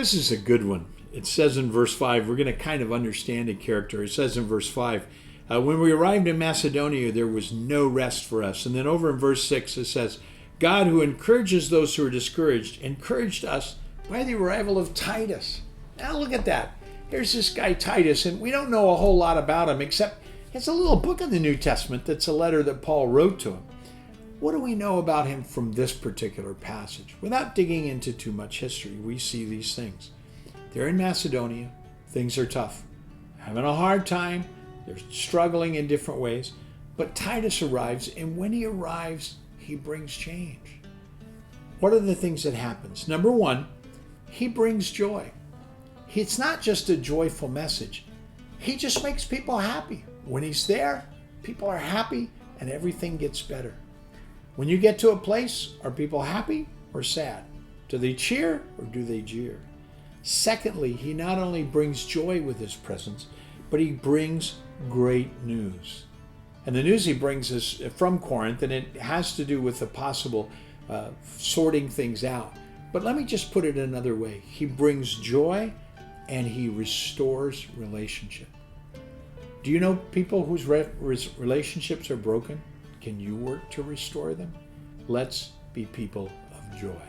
This is a good one. It says in verse 5, we're going to kind of understand a character. It says in verse 5, when we arrived in Macedonia, there was no rest for us. And then over in verse 6, it says, God, who encourages those who are discouraged, encouraged us by the arrival of Titus. Now look at that. Here's this guy Titus, and we don't know a whole lot about him, except it's a little book in the New Testament that's a letter that Paul wrote to him. What do we know about him from this particular passage? Without digging into too much history, we see these things. They're in Macedonia. Things are tough. Having a hard time. They're struggling in different ways. But Titus arrives, and when he arrives, he brings change. What are the things that happens? Number one, he brings joy. It's not just a joyful message. He just makes people happy. When he's there, people are happy, and everything gets better. When you get to a place, are people happy or sad? Do they cheer or do they jeer? Secondly, he not only brings joy with his presence, but he brings great news. And the news he brings is from Corinth, and it has to do with the possible sorting things out. But let me just put it another way. He brings joy and he restores relationship. Do you know people whose relationships are broken? Can you work to restore them? Let's be people of joy.